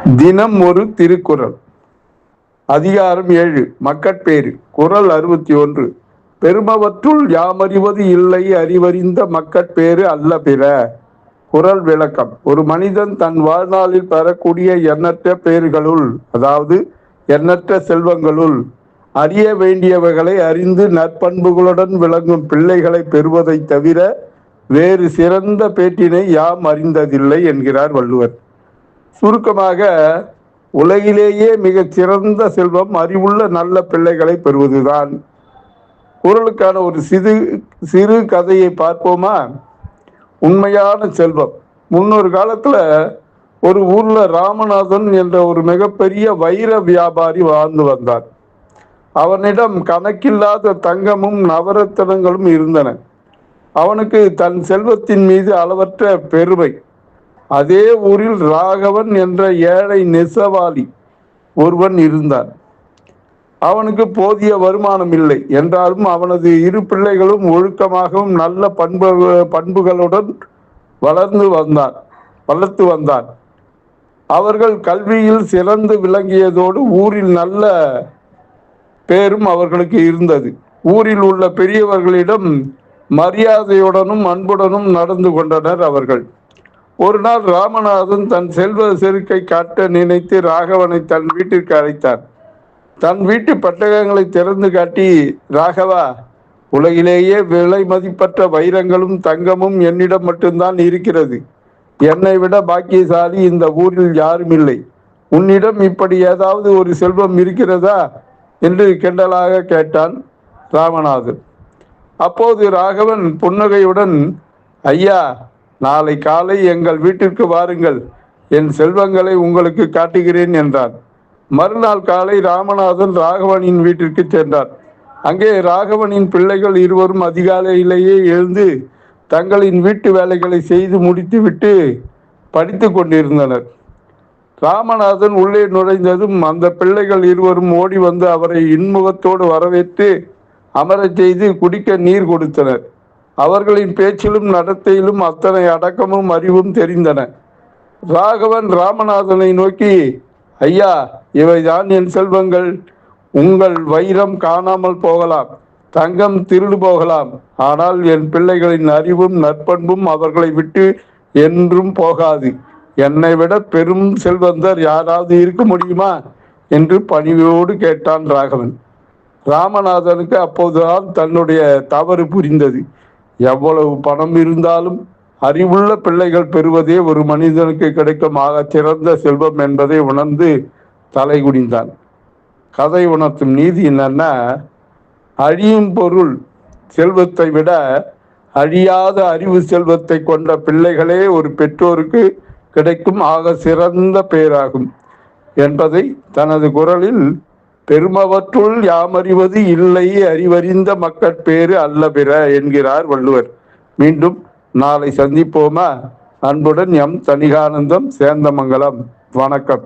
தினம் ஒரு திருக்குறள். அதிகாரம் 7, மக்கட்பேறு. குறள் 61. பெருமவற்றுள் யாமறிவது இல்லை அறிவறிந்த மக்கட்பேறு அல்ல பிற. குறள் விளக்கம். ஒரு மனிதன் தன் வாழ்நாளில் பெறக்கூடிய எண்ணற்ற பேறுகளுள், அதாவது எண்ணற்ற செல்வங்களுள், அறிய வேண்டியவைகளை அறிந்து நற்பண்புகளுடன் விளங்கும் பிள்ளைகளை பெறுவதை தவிர வேறு சிறந்த பேற்றினை யாம் அறிந்ததில்லை என்கிறார் வள்ளுவர். சுருக்கமாக, உலகிலேயே மிகச் சிறந்த செல்வம் அறிவுள்ள நல்ல பிள்ளைகளை பெறுவதுதான். குறளுக்கான ஒரு சிறு கதையை பார்ப்போமா? உண்மையான செல்வம். முன்னொரு காலத்துல ஒரு ஊர்ல ராமநாதன் என்ற ஒரு மிகப்பெரிய வைர வியாபாரி வாழ்ந்து வந்தார். அவனிடம் கணக்கில்லாத தங்கமும் நவரத்தினங்களும் இருந்தன. அவனுக்கு தன் செல்வத்தின் மீது அளவற்ற பெருமை. அதே ஊரில் ராகவன் என்ற ஏழை நெசவாளி ஒருவன் இருந்தான். அவனுக்கு போதிய வருமானம் இல்லை என்றாலும் அவனது இரு பிள்ளைகளும் ஒழுக்கமாகவும் நல்ல பண்புகளுடன் வளர்த்து வந்தான். அவர்கள் கல்வியில் சிறந்து விளங்கியதோடு ஊரில் நல்ல பேரும் அவர்களுக்கு இருந்தது. ஊரில் உள்ள பெரியவர்களிடம் மரியாதையுடனும் அன்புடனும் நடந்து கொண்டனர் அவர்கள். ஒரு நாள் ராமநாதன் தன் செல்வ செருக்கை காட்ட நினைத்து ராகவனை தன் வீட்டிற்கு அழைத்தார். தன் வீட்டு பட்டகங்களை திறந்து காட்டி, ராகவா, உலகிலேயே விலை மதிப்பற்ற வைரங்களும் தங்கமும் என்னிடம் மட்டும்தான் இருக்கிறது. என்னை விட பாக்கியசாலி இந்த ஊரில் யாரும் இல்லை. உன்னிடம் இப்படி ஏதாவது ஒரு செல்வம் இருக்கிறதா என்று கிண்டலாக கேட்டான் ராமநாதன். அப்போது ராகவன் புன்னகையுடன், ஐயா, நாளை காலை எங்கள் வீட்டிற்கு வாருங்கள், என் செல்வங்களை உங்களுக்கு காட்டுகிறேன் என்றான். மறுநாள் காலை ராமநாதன் ராகவனின் வீட்டிற்கு சென்றார். அங்கே ராகவனின் பிள்ளைகள் இருவரும் அதிகாலையிலேயே எழுந்து தங்களின் வீட்டு வேலைகளை செய்து முடித்துவிட்டு படித்து கொண்டிருந்தனர். ராமநாதன் உள்ளே நுழைந்ததும் அந்த பிள்ளைகள் இருவரும் ஓடி வந்து அவரை இன்முகத்தோடு வரவேற்று அமரச் செய்து குடிக்க நீர் கொடுத்தனர். அவர்களின் பேச்சிலும் நடத்தையிலும் அத்தனை அடக்கமும் அறிவும் தெரிந்தன. ராகவன் ராமநாதனை நோக்கி, ஐயா, இவைதான் என் செல்வங்கள். உங்கள் வைரம் காணாமல் போகலாம், தங்கம் திருடு போகலாம், ஆனால் என் பிள்ளைகளின் அறிவும் நற்பண்பும் அவர்களை விட்டு என்றும் போகாது. என்னை விட பெரும் செல்வந்தர் யாராவது இருக்க முடியுமா என்று பணிவோடு கேட்டான் ராகவன். ராமநாதனுக்கு அப்போதுதான் தன்னுடைய தவறு புரிந்தது. எவ்வளவு பணம் இருந்தாலும் அறிவுள்ள பிள்ளைகள் பெறுவதே ஒரு மனிதனுக்கு கிடைக்கும் ஆக சிறந்த செல்வம் என்பதை உணர்ந்து தலை குனிந்தான். கதை உணர்த்தும் நீதி என்னன்னா, அழியும் பொருள் செல்வத்தை விட அழியாத அறிவு செல்வத்தை கொண்ட பிள்ளைகளே ஒரு பெற்றோருக்கு கிடைக்கும் ஆக சிறந்த பேராகும் என்பதை தனது குறளில் பெருமவற்றுள் யாமறிவது இல்லை அறிவறிந்த மக்கட்பேறு அல்ல பிற என்கிறார் வள்ளுவர். மீண்டும் நாளை சந்திப்போமா? அன்புடன் எம் தணிகானந்தம், சேந்தமங்கலம். வணக்கம்.